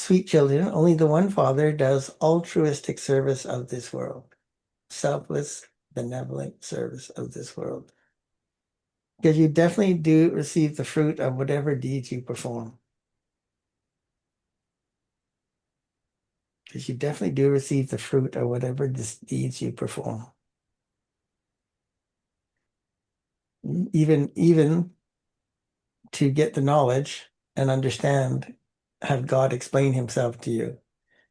Sweet children, only the one Father does altruistic service of this world. Selfless, benevolent service of this world. Because you definitely do receive the fruit of whatever deeds you perform. Because you definitely do receive the fruit of whatever deeds you perform. Even to get the knowledge and understand, have God explain himself to you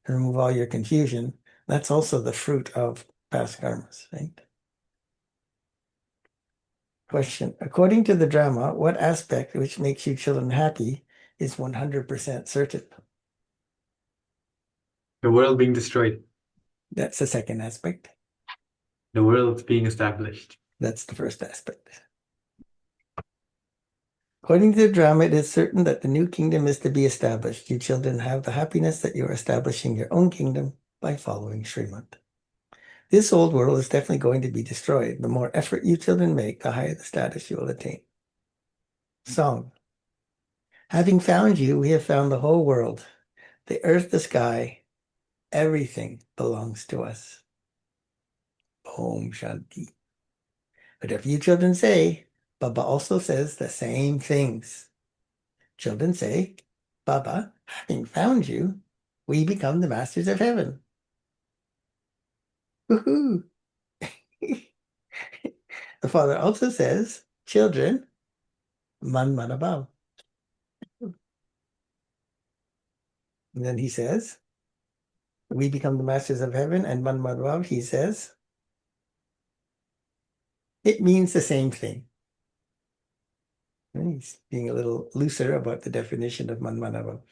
and remove all your confusion. That's also the fruit of past karmas, right? Question. According to the drama, what aspect which makes you children happy is 100% certain? The world being destroyed, That's the second aspect. the world being established. That's the first aspect. According to the drama, it is certain that the new kingdom is to be established. You children have the happiness that you are establishing your own kingdom by following Srimad. This old world is definitely going to be destroyed. The more effort you children make, the higher the status you will attain. Song. Having found you, we have found the whole world. The earth, the sky, everything belongs to us. Om Shanti. But if you children say, Baba also says the same things. Children say, Baba, having found you, we become the masters of heaven. Woohoo! The Father also says, children, man man above. And then he says, we become the masters of heaven, and man man above, he says, it means the same thing. And he's being a little looser about the definition of man man above.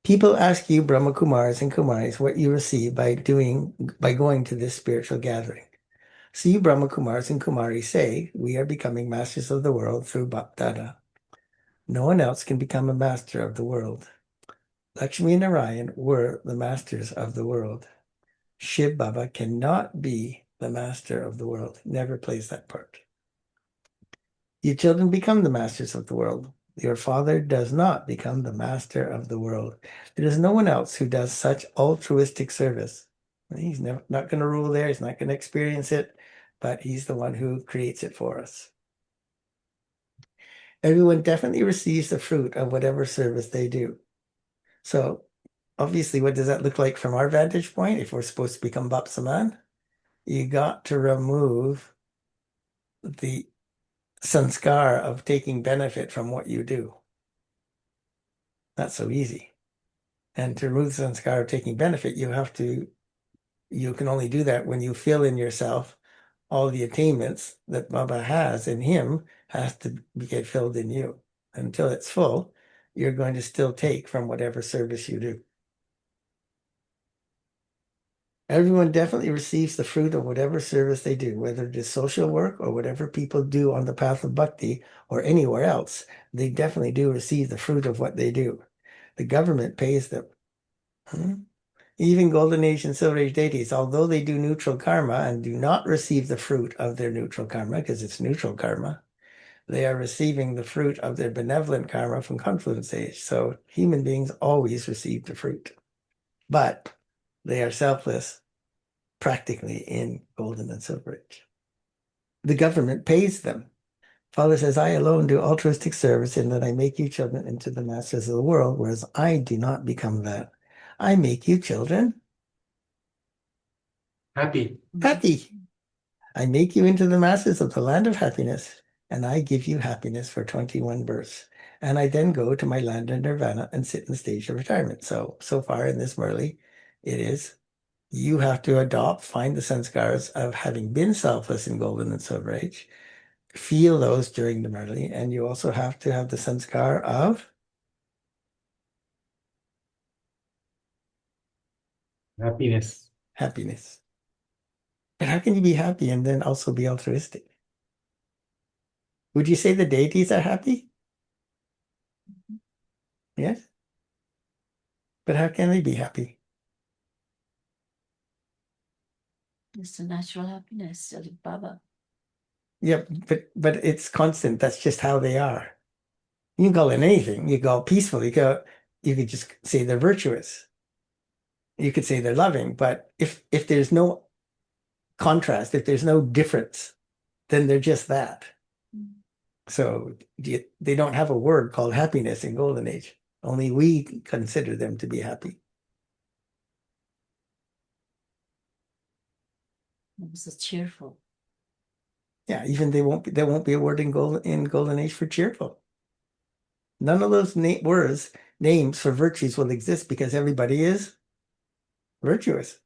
People ask you, Brahma Kumars and Kumaris, what you receive by going to this spiritual gathering. So you Brahma Kumars and Kumaris say, we are becoming masters of the world through Bapdada. No one else can become a master of the world. Lakshmi and Narayan were the masters of the world. Shiv Baba cannot be the master of the world. Never plays that part. You children become the masters of the world. Your father does not become the master of the world. There is no one else who does such altruistic service. He's not going to rule there. He's not going to experience it, but he's the one who creates it for us. Everyone definitely receives the fruit of whatever service they do. So obviously, what does that look like from our vantage point? If we're supposed to become Bapsaman, you got to remove the sanskar of taking benefit from what you do. Not so easy. And to remove the sanskar of taking benefit, you can only do that when you feel in yourself all the attainments that Baba has in him has to get filled in you. Until it's full, you're going to still take from whatever service you do. Everyone definitely receives the fruit of whatever service they do, whether it is social work or whatever people do on the path of bhakti or anywhere else. They definitely do receive the fruit of what they do. The government pays them. Even Golden Age and Silver Age deities, although they do neutral karma and do not receive the fruit of their neutral karma, because it's neutral karma, they are receiving the fruit of their benevolent karma from Confluence Age. So human beings always receive the fruit. But they are selfless practically in Golden and Silver Age. The government pays them. Father says, I alone do altruistic service in that I make you children into the masters of the world, whereas I do not become that. I make you children Happy. happy. I make you into the masters of the land of happiness, and I give you happiness for 21 births. And I then go to my land of nirvana and sit in the stage of retirement. So far in this Murli, it is you have to find the sanskars of having been selfless in Golden and Silver Age, feel those during the Murli, and you also have to have the sanskar of Happiness. happiness. But how can you be happy and then also be altruistic? Would you say the deities are happy? Yes. But how can they be happy? It's a natural happiness, like Baba. Yeah, but it's constant. That's just how they are. You can call it anything. You call it peaceful. you could just say they're virtuous. You could say they're loving, but if there's no contrast, if there's no difference, then they're just that. So they don't have a word called happiness in Golden Age. Only we consider them to be happy. So cheerful. Yeah, even there won't be a word in Golden Age for cheerful. None of those names for virtues will exist because everybody is virtuous.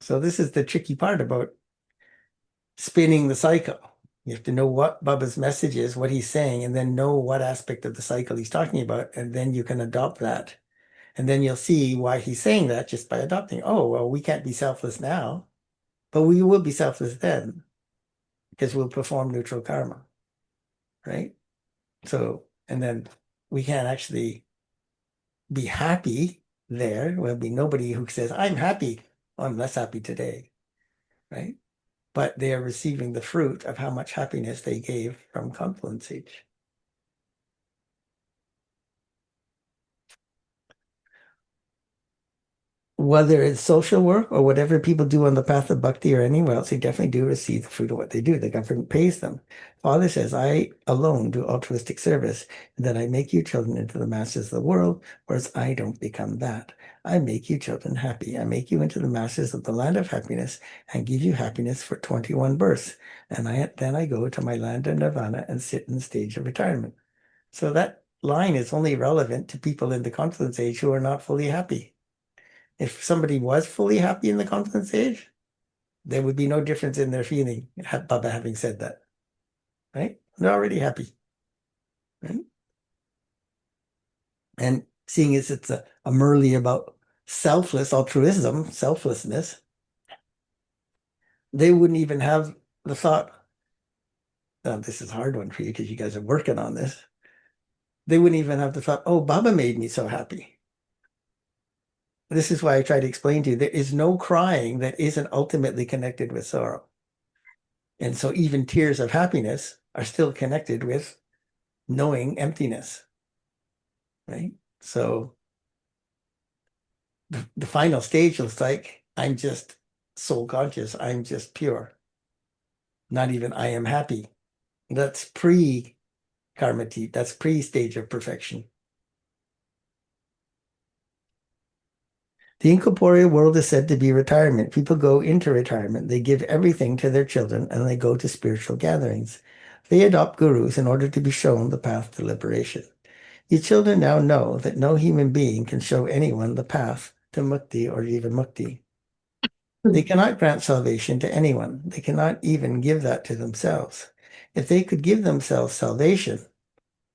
So this is the tricky part about spinning the cycle. You have to know what Bubba's message is, what he's saying, and then know what aspect of the cycle he's talking about, and then you can adopt that. And then you'll see why he's saying that just by adopting. Oh, well, we can't be selfless now, but we will be selfless then because we'll perform neutral karma, right? So, and then we can't actually be happy there. There'll be nobody who says, I'm happy. Oh, I'm less happy today, right? But they are receiving the fruit of how much happiness they gave from confluence age. Whether it's social work or whatever people do on the path of bhakti or anywhere else, they definitely do receive the fruit of what they do. The government pays them. Father says, I alone do altruistic service, and that I make you children into the masters of the world, whereas I don't become that. I make you children happy. I make you into the masters of the land of happiness and give you happiness for 21 births. And then I go to my land of nirvana and sit in the stage of retirement. So that line is only relevant to people in the confluence age who are not fully happy. If somebody was fully happy in the confluence age, there would be no difference in their feeling, Baba having said that, right? They're already happy, right? And seeing as it's a Murli about selfless altruism, selflessness, they wouldn't even have the thought, oh, this is a hard one for you because you guys are working on this. They wouldn't even have the thought, oh, Baba made me so happy. This is why I try to explain to you, there is no crying that isn't ultimately connected with sorrow. And so even tears of happiness are still connected with knowing emptiness, right? So the final stage looks like I'm just soul conscious, I'm just pure. Not even I am happy. That's pre-karmati, that's pre-stage of perfection. The incorporeal world is said to be retirement. People go into retirement. They give everything to their children and they go to spiritual gatherings. They adopt gurus in order to be shown the path to liberation. You children now know that no human being can show anyone the path to mukti or even mukti. They cannot grant salvation to anyone. They cannot even give that to themselves. If they could give themselves salvation,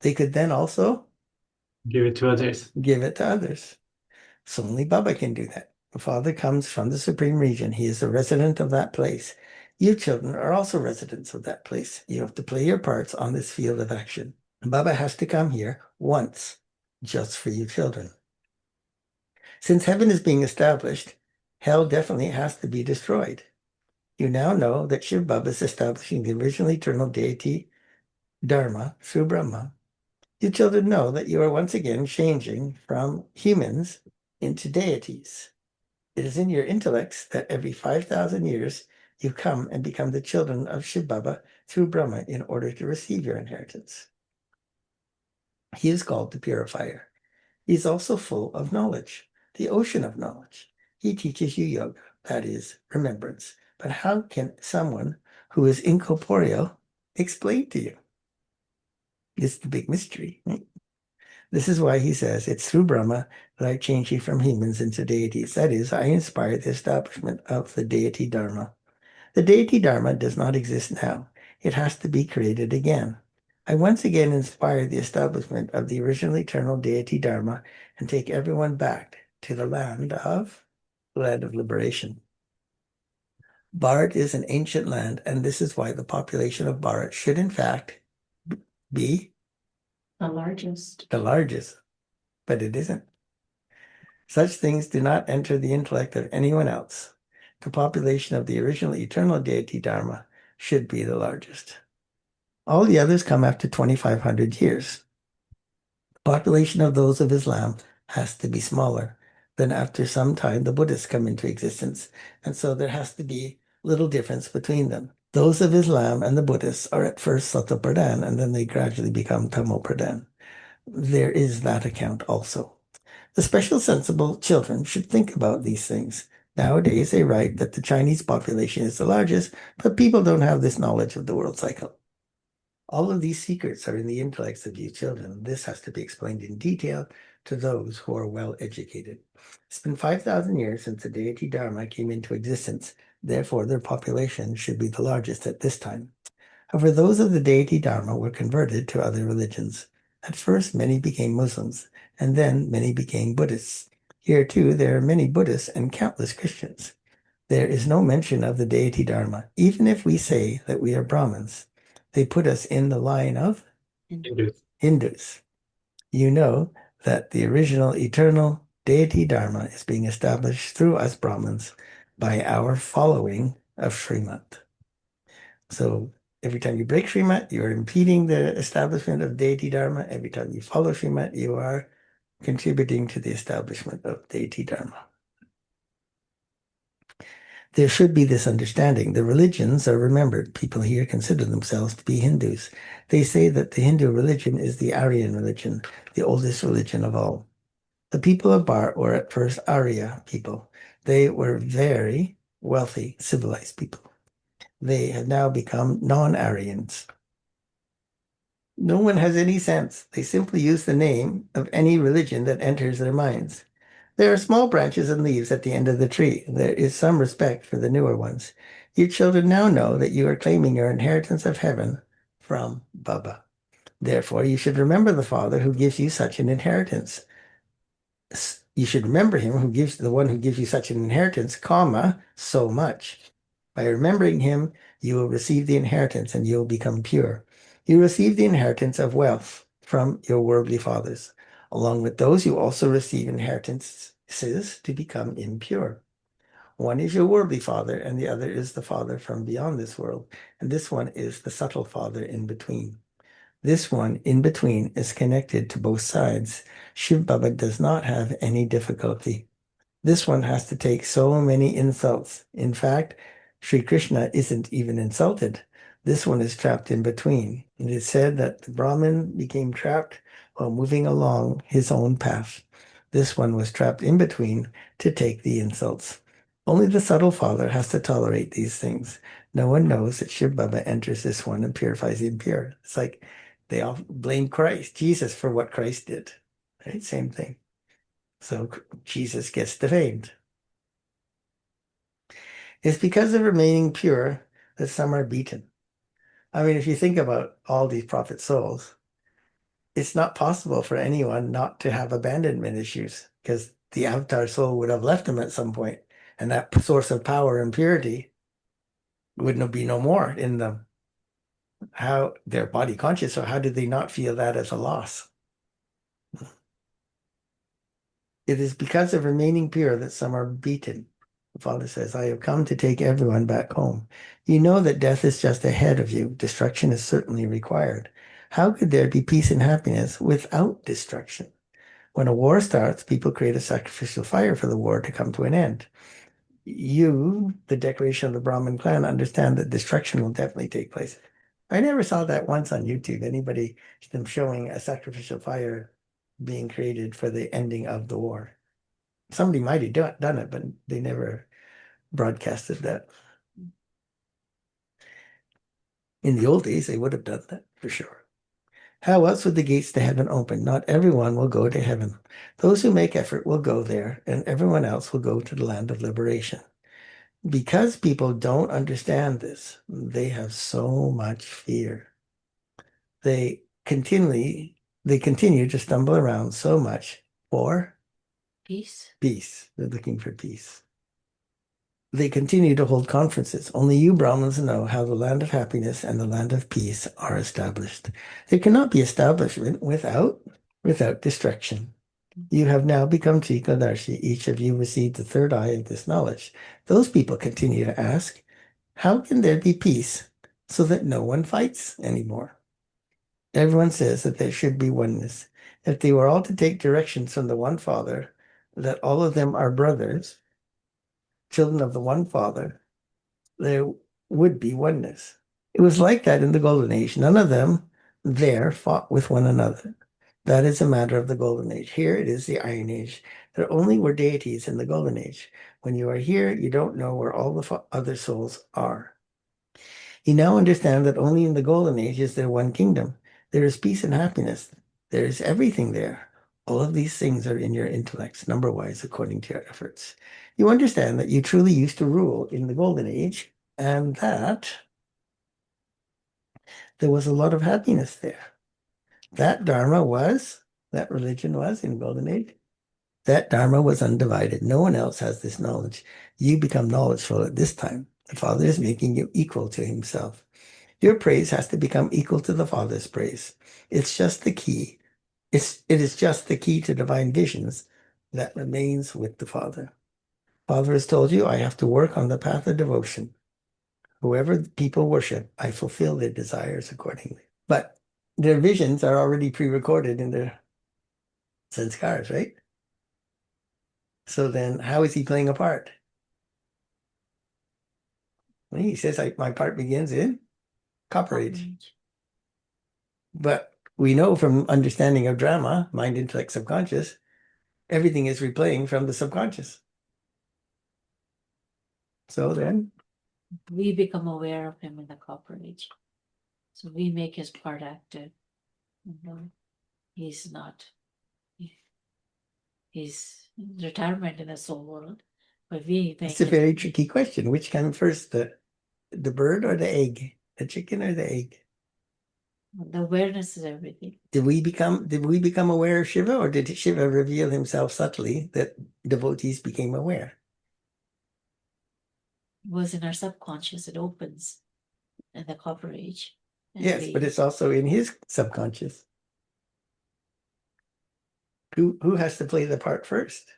they could then also Give it to others. give it to others. So only Baba can do that. The Father comes from the Supreme Region. He is a resident of that place. You children are also residents of that place. You have to play your parts on this field of action. Baba has to come here once, just for you children. Since heaven is being established, hell definitely has to be destroyed. You now know that Shiv Baba is establishing the original eternal deity Dharma through Brahma. You children know that you are once again changing from humans into deities. It is in your intellects that every 5,000 years you come and become the children of Shiv Baba through Brahma in order to receive your inheritance. He is called the purifier. He is also full of knowledge, the ocean of knowledge. He teaches you yoga, that is, remembrance. But how can someone who is incorporeal explain to you? It's the big mystery, right? This is why he says, it's through Brahma that I change you from humans into deities. That is, I inspire the establishment of the deity Dharma. The deity Dharma does not exist now. It has to be created again. I once again inspire the establishment of the original eternal deity Dharma and take everyone back to the land of liberation. Bharat is an ancient land, and this is why the population of Bharat should in fact be The largest. the largest, but it isn't. Such things do not enter the intellect of anyone else. The population of the original eternal deity Dharma should be the largest. All the others come after 2,500 years. Population of those of Islam has to be smaller. Then after some time, the Buddhists come into existence. And so there has to be little difference between them. Those of Islam and the Buddhists are at first Sattva Pradhan, and then they gradually become Tamo Pradhan. There is that account also. The special sensible children should think about these things. Nowadays, they write that the Chinese population is the largest, but people don't have this knowledge of the world cycle. All of these secrets are in the intellects of you children. This has to be explained in detail to those who are well educated. It's been 5,000 years since the deity Dharma came into existence. Therefore, their population should be the largest at this time. However, those of the deity Dharma were converted to other religions. At first, many became Muslims, and then many became Buddhists. Here, too, there are many Buddhists and countless Christians. There is no mention of the deity Dharma. Even if we say that we are Brahmins, they put us in the line of Hindus. Hindus. You know that the original eternal deity Dharma is being established through us Brahmins by our following of Srimad. So every time you break Srimad, you are impeding the establishment of deity Dharma. Every time you follow Srimad, you are contributing to the establishment of deity Dharma. There should be this understanding. The religions are remembered. People here consider themselves to be Hindus. They say that the Hindu religion is the Aryan religion, the oldest religion of all. The people of Bharat were at first Arya people. They were very wealthy, civilized people. They have now become non-Aryans. No one has any sense. They simply use the name of any religion that enters their minds. There are small branches and leaves at the end of the tree. There is some respect for the newer ones. You children now know that you are claiming your inheritance of heaven from Baba. Therefore, you should remember the Father who gives you such an inheritance. You should remember him who gives the one who gives you such an inheritance, comma, so much. By remembering him, you will receive the inheritance and you will become pure. You receive the inheritance of wealth from your worldly fathers. Along with those, you also receive inheritances to become impure. One is your worldly father, and the other is the father from beyond this world. And this one is the subtle father in between. This one in between is connected to both sides. Shiv Baba does not have any difficulty. This one has to take so many insults. In fact, Sri Krishna isn't even insulted. This one is trapped in between. It is said that the Brahmin became trapped while moving along his own path. This one was trapped in between to take the insults. Only the subtle father has to tolerate these things. No one knows that Shiv Baba enters this one and purifies the impure. It's like they all blame Christ, Jesus, for what Christ did. Right? Same thing. So Jesus gets defamed. It's because of remaining pure that some are beaten. I mean, if you think about all these prophet souls, it's not possible for anyone not to have abandonment issues because the avatar soul would have left them at some point, and that source of power and purity would be no more in them. How they're body conscious, so how do they not feel that as a loss? It is because of remaining pure that some are beaten. The Father says, I have come to take everyone back home. You know that death is just ahead of you. Destruction is certainly required. How could there be peace and happiness without destruction? When a war starts, people create a sacrificial fire for the war to come to an end. You, the declaration of the Brahmin clan, understand that destruction will definitely take place. I never saw that once on YouTube. Anybody, them showing a sacrificial fire being created for the ending of the war. Somebody might have done it, but they never broadcasted that. In the old days, they would have done that for sure. How else would the gates to heaven open? Not everyone will go to heaven. Those who make effort will go there, and everyone else will go to the land of liberation. Because people don't understand this, they have so much fear. They continue to stumble around so much for Peace. peace. They're looking for peace. They continue to hold conferences. Only you Brahmins know how the land of happiness and the land of peace are established. There cannot be establishment without destruction. You have now become Trikadarshi. Each of you received the third eye of this knowledge. Those people continue to ask, how can there be peace so that no one fights anymore? Everyone says that there should be oneness. if they were all to take directions from the one Father, that all of them are brothers, children of the one Father, there would be oneness. It was like that in the Golden Age. None of them there fought with one another. That is a matter of the Golden Age. Here it is the Iron Age. There only were deities in the Golden Age. When you are here, you don't know where all the other souls are. You now understand that only in the Golden Age is there one kingdom. There is peace and happiness. There is everything there. All of these things are in your intellects, number-wise, according to your efforts. You understand that you truly used to rule in the Golden Age and that there was a lot of happiness there. That Dharma was, that religion was in Golden Age. That Dharma was undivided. No one else has this knowledge. You become knowledgeful at this time. The Father is making you equal to himself. Your praise has to become equal to the Father's praise. It's just the key. It is just the key to divine visions that remains with the Father. Father has told you, I have to work on the path of devotion. Whoever people worship, I fulfill their desires accordingly. But their visions are already pre-recorded in their sanskars, right? So then how is he playing a part? Well, he says, my part begins in Copper Age. But we know from understanding of drama, mind, intellect, subconscious, everything is replaying from the subconscious. So then, We become aware of him in the Copper Age. So we make his part active. He's not. He's in retirement in the soul world. But we make it's a very tricky question. Which came first, the bird or the egg? The chicken or the egg? the awareness is everything. Did we become aware of Shiva, or did Shiva reveal himself subtly that devotees became aware? It was in our subconscious. It opens in the Copper Age. Yes, but it's also in his subconscious. Who has to play the part first?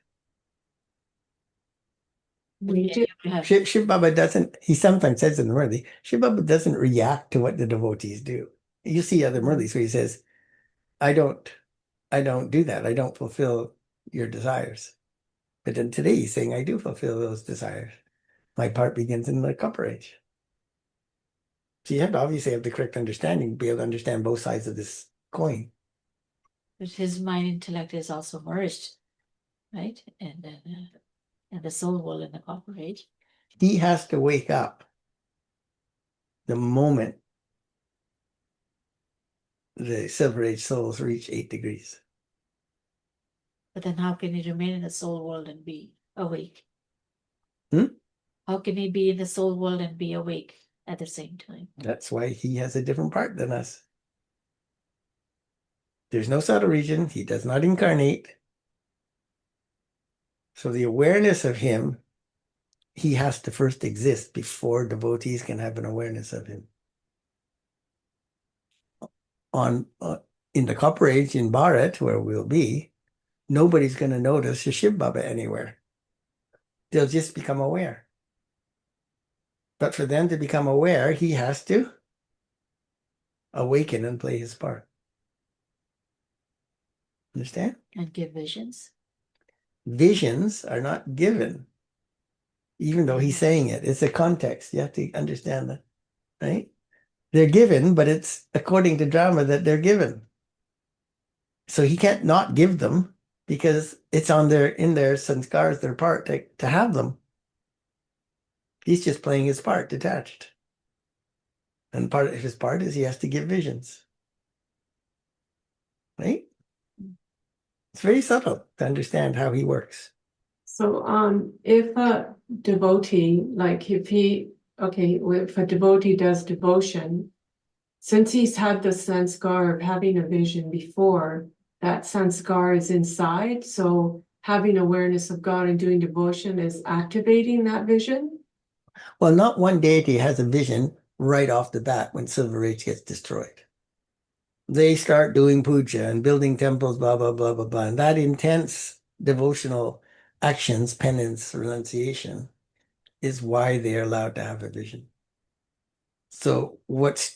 Shiv Baba doesn't, he sometimes says in the Murli, Shiv Baba doesn't react to what the devotees do. You see other Murlis where he says, I don't do that. I don't fulfill your desires. But then today he's saying, I do fulfill those desires. My part begins in the Copper Age. So you have to obviously have the correct understanding to be able to understand both sides of this coin. But his mind intellect is also merged, right? And then and the soul world in the Copper Age. He has to wake up the moment the Silver Age souls reach 8 degrees. But then how can he remain in the soul world and be awake? Hmm? How can he be in the soul world and be awake at the same time? That's why he has a different part than us. There's no subtle region. He does not incarnate. So the awareness of him, he has to first exist before devotees can have an awareness of him. In the Copper Age in Bharat, where we'll be, nobody's going to notice a Shiv Baba anywhere. They'll just become aware. But for them to become aware, he has to awaken and play his part. Understand? And give visions. Visions are not given, even though he's saying it. It's a context. You have to understand that, right? They're given, but it's according to drama that they're given. So he can't not give them because it's in their sanskars, their part to have them. He's just playing his part detached. And part of his part is he has to give visions. Right? It's very subtle to understand how he works. So if a devotee, like if a devotee does devotion, since he's had the sanskar of having a vision before, that sanskar is inside, so having awareness of God and doing devotion is activating that vision? Well, not one deity has a vision right off the bat when Silver Age gets destroyed. They start doing puja and building temples, blah, blah, blah, blah, blah. And that intense devotional actions, penance, renunciation, is why they're allowed to have a vision. So what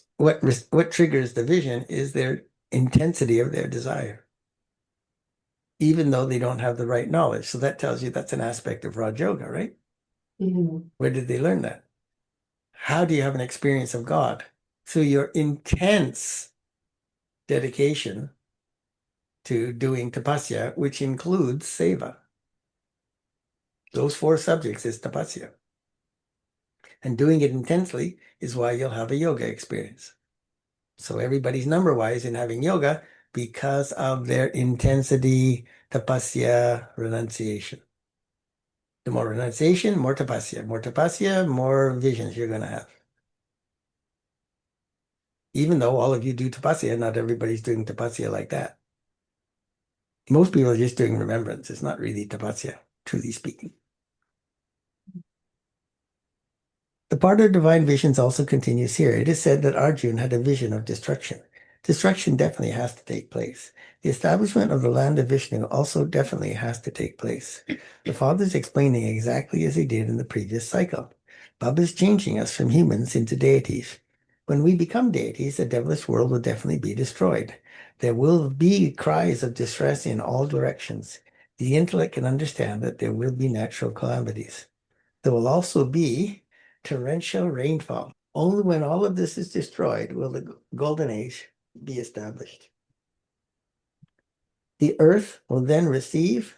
triggers the vision is their intensity of their desire. even though they don't have the right knowledge. So that tells you that's an aspect of Raj Yoga, right? Mhm. Where did they learn that? How do you have an experience of God? Through your intense dedication to doing tapasya, which includes seva. Those 4 subjects is tapasya. And doing it intensely is why you'll have a yoga experience. So everybody's number-wise in having yoga because of their intensity, tapasya, renunciation. The more renunciation, more tapasya, more visions you're going to have. Even though all of you do tapasya, not everybody's doing tapasya like that. Most people are just doing remembrance. It's not really tapasya, truly speaking. The part of divine visions also continues here. It is said that Arjuna had a vision of destruction. Destruction definitely has to take place. The establishment of the land of Vishnu also definitely has to take place. The father's explaining exactly as he did in the previous cycle. Baba is changing us from humans into deities. When we become deities, the devilish world will definitely be destroyed. There will be cries of distress in all directions. The intellect can understand that there will be natural calamities. There will also be torrential rainfall. Only when all of this is destroyed will the golden age be established. The earth will then receive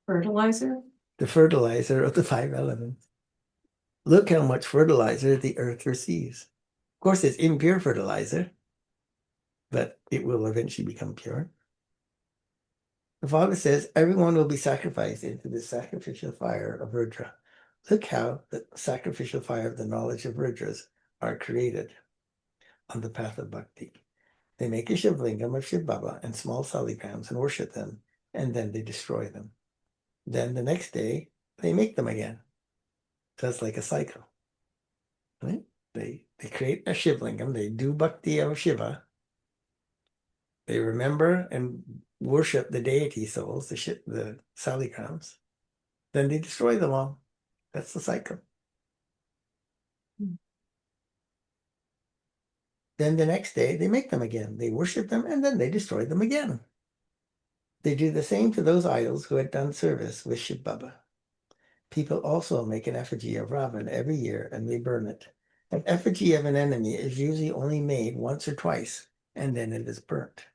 Fertilizer? the fertilizer of the 5 elements. Look how much fertilizer the earth receives. Of course, it's impure fertilizer, but it will eventually become pure. The father says everyone will be sacrificed into the sacrificial fire of Rudra. Look how the sacrificial fire of the knowledge of Rudras are created on the path of bhakti. They make a Shivlingam of Shiv Baba and small saligrams and worship them, and then they destroy them. Then the next day, they make them again. So it's like a cycle. Right? They create a Shivlingam, they do bhakti of Shiva, they remember and worship the deity souls, the saligrams, then they destroy them all. That's the cycle. Then the next day, they make them again. They worship them, and then they destroy them again. They do the same to those idols who had done service with Shiv Baba. People also make an effigy of Ravan every year, and they burn it. An effigy of an enemy is usually only made once or twice, and then it is burnt.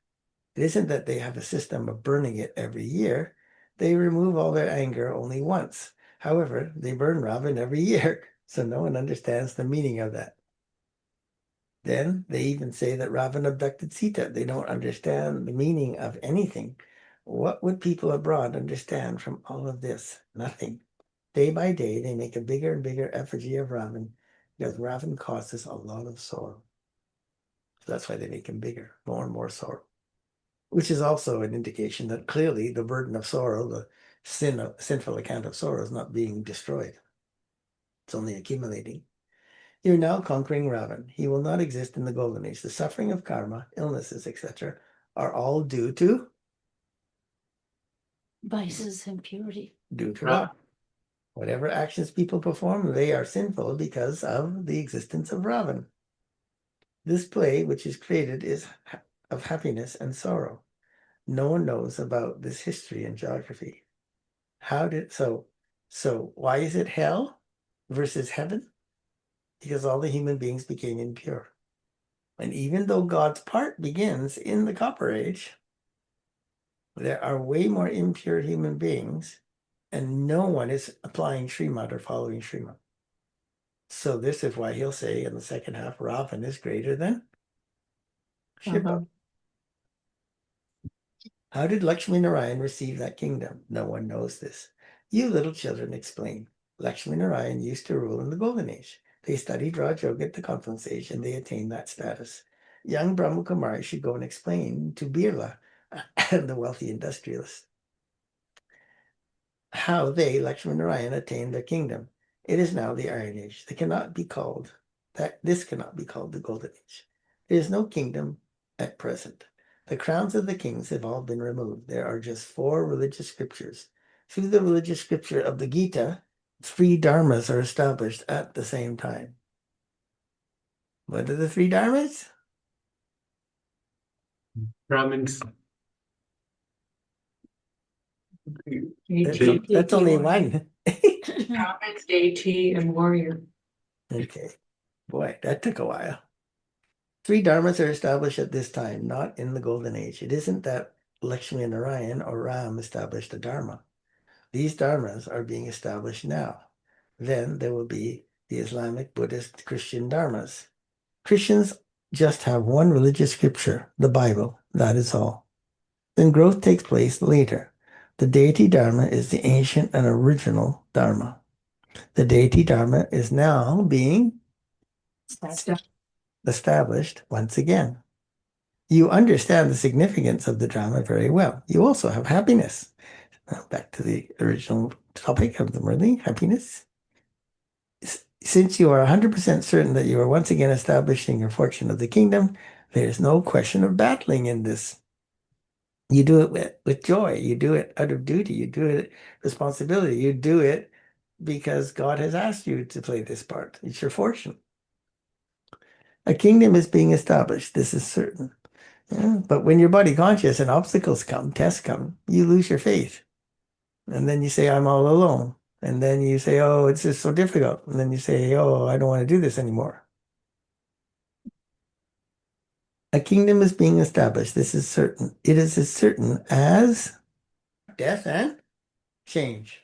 It isn't that they have a system of burning it every year. They remove all their anger only once. However, they burn Ravan every year, so no one understands the meaning of that. Then they even say that Ravan abducted Sita. They don't understand the meaning of anything. What would people abroad understand from all of this? Nothing. Day by day, they make a bigger and bigger effigy of Ravan because Ravan causes a lot of sorrow. So that's why they make him bigger, more and more sorrow, which is also an indication that clearly the burden of sorrow, the sinful account of sorrow, is not being destroyed. It's only accumulating. You're now conquering Ravan. He will not exist in the golden age. The suffering of karma, illnesses, etc., are all due to Vices and purity. Ravan. Whatever actions people perform, they are sinful because of the existence of Ravan. This play, which is created, is of happiness and sorrow. No one knows about this history and geography. So why is it hell versus heaven? Because all the human beings became impure. And even though God's part begins in the Copper Age, there are way more impure human beings, and no one is applying Srimad or following Srimad. So this is why he'll say in the second half, Ravan is greater than Shiva. How did Lakshmi Narayan receive that kingdom? No one knows this. You little children explain. Lakshmi Narayan used to rule in the Golden Age. They studied Raj Yoga at the Confluence Age and they attained that status. Young Brahma Kumari should go and explain to Birla, the wealthy industrialist, how they, Lakshmi Narayan, attained their kingdom. It is now the Iron Age. This cannot be called the Golden Age. There is no kingdom at present. The crowns of the kings have all been removed. There are just 4 religious scriptures. Through the religious scripture of the Gita, 3 dharmas are established at the same time. What are the 3 dharmas? Brahmins. That's only one. Brahmins, deity, and warrior. Okay. Boy, that took a while. 3 dharmas are established at this time, not in the Golden Age. It isn't that Lakshmi and Narayan or Ram established a dharma. These dharmas are being established now. Then there will be the Islamic, Buddhist, Christian dharmas. Christians just have one religious scripture, the Bible. That is all. Then growth takes place later. The deity dharma is the ancient and original dharma. The deity dharma is now being established once again. You understand the significance of the drama very well. You also have happiness. Now back to the original topic of the Murli, happiness. Since you are 100% certain that you are once again establishing your fortune of the kingdom, there is no question of battling in this. You do it with joy. You do it out of duty. You do it responsibility. You do it because God has asked you to play this part. It's your fortune. A kingdom is being established. This is certain. Yeah, but when you're body conscious and obstacles come, tests come, you lose your faith. And then you say, I'm all alone. And then you say, oh, it's just so difficult. And then you say, oh, I don't want to do this anymore. A kingdom is being established. This is certain. It is as certain as death and change.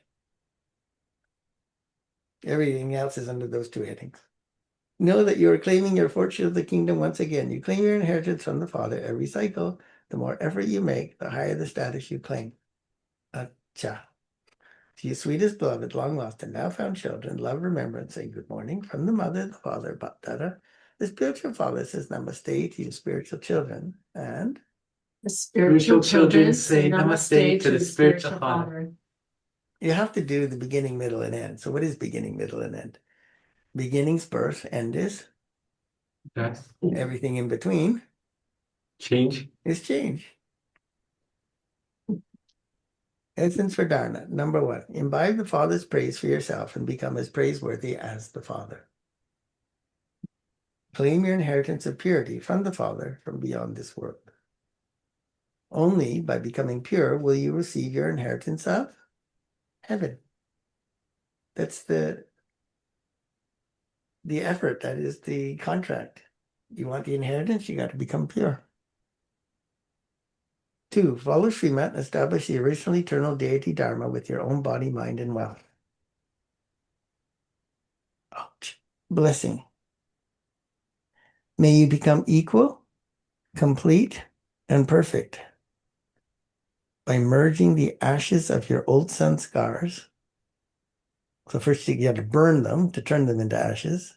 Everything else is under those 2 headings. Know that you are claiming your fortune of the kingdom once again. You claim your inheritance from the Father every cycle. The more effort you make, the higher the status you claim. Acha. To you, sweetest beloved, long lost and now found children, love, remembrance, say good morning from the mother, the father, Baptara. The spiritual father says namaste to you, spiritual children. And The spiritual children say namaste to the spiritual father. you have to do the beginning, middle, and end. So what is beginning, middle, and end? Beginning's birth, end is Death. everything in between Change. is change. Essence for Dharma. Number 1, imbibe the Father's praise for yourself and become as praiseworthy as the Father. Claim your inheritance of purity from the Father from beyond this world. Only by becoming pure will you receive your inheritance of heaven. That's the effort. That is the contract. You want the inheritance, you got to become pure. 2, follow Srimat and establish the original eternal deity Dharma with your own body, mind, and wealth. Ouch. Blessing. May you become equal, complete, and perfect by merging the ashes of your old sanskars. So first you have to burn them to turn them into ashes.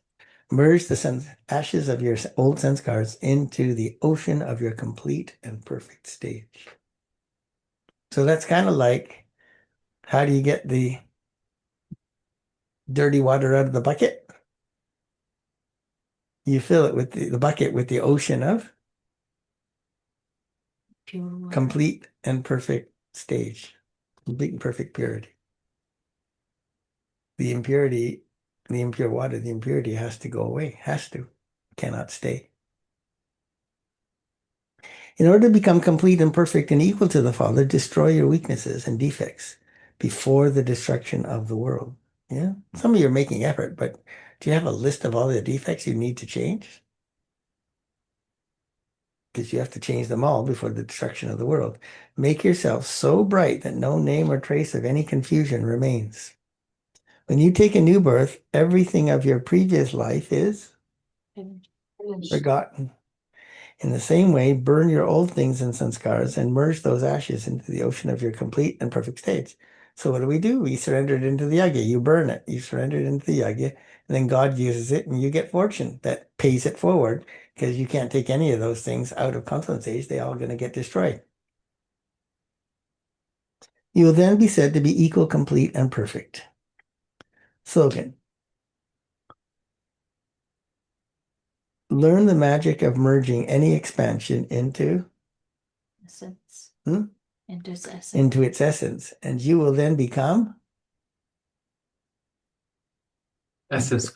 Merge the ashes of your old sanskars into the ocean of your complete and perfect stage. So that's kind of like, how do you get the dirty water out of the bucket? You fill it with the bucket with the ocean of Pure water. complete and perfect stage, complete and perfect purity. The impurity, the impure water, the impurity has to go away, cannot stay. In order to become complete and perfect and equal to the Father, destroy your weaknesses and defects before the destruction of the world. Yeah, some of you are making effort, but do you have a list of all the defects you need to change? Because you have to change them all before the destruction of the world. Make yourself so bright that no name or trace of any confusion remains. When you take a new birth, everything of your previous life is forgotten. In the same way, burn your old things and sanskars and merge those ashes into the ocean of your complete and perfect states. So what do? We surrender it into the yagya. You burn it. You surrender it into the yagya, and then God uses it, and you get fortune that pays it forward, because you can't take any of those things out of confluence age. They're all going to get destroyed. You will then be said to be equal, complete, and perfect. Slogan. Learn the magic of merging any expansion into Essence. Hmm? Into its essence. into its essence, and you will then become, Essence.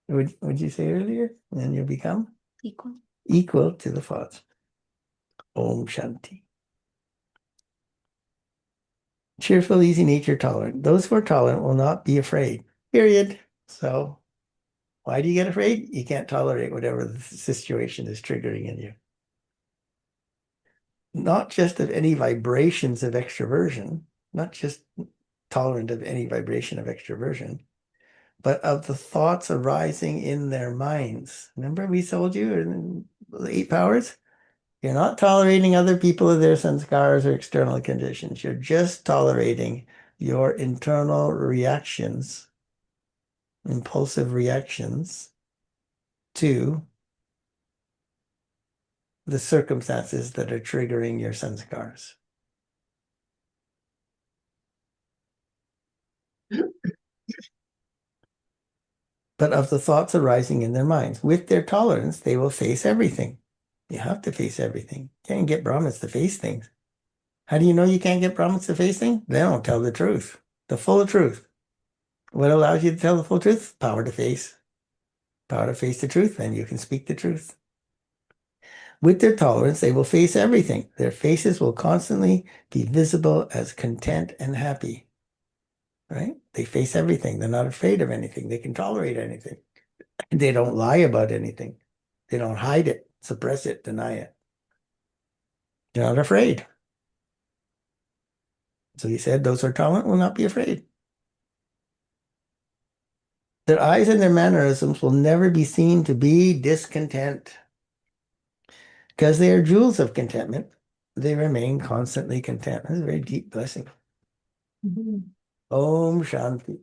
would you say earlier? And you'll become Equal. equal to the Father. Om Shanti. Cheerful, easy nature, tolerant. Those who are tolerant will not be afraid. Period. So why do you get afraid? You can't tolerate whatever the situation is triggering in you. Not just of any vibrations of extroversion, not just tolerant of any vibration of extroversion, but of the thoughts arising in their minds. Remember we told you in the 8 powers? You're not tolerating other people or their sanskars or external conditions. You're just tolerating your internal reactions, impulsive reactions to the circumstances that are triggering your sanskars. But of the thoughts arising in their minds. With their tolerance, they will face everything. You have to face everything. You can't get Brahmins to face things. How do you know you can't get Brahmins to face things? They don't tell the truth, the full truth. What allows you to tell the full truth? Power to face. Power to face the truth, then you can speak the truth. With their tolerance, they will face everything. Their faces will constantly be visible as content and happy. Right? They face everything. They're not afraid of anything. They can tolerate anything. They don't lie about anything. They don't hide it, suppress it, deny it. They're not afraid. So he said, those who are tolerant will not be afraid. Their eyes and their mannerisms will never be seen to be discontent. Because they are jewels of contentment, they remain constantly content. That's a very deep blessing. Mhm. Om Shanti.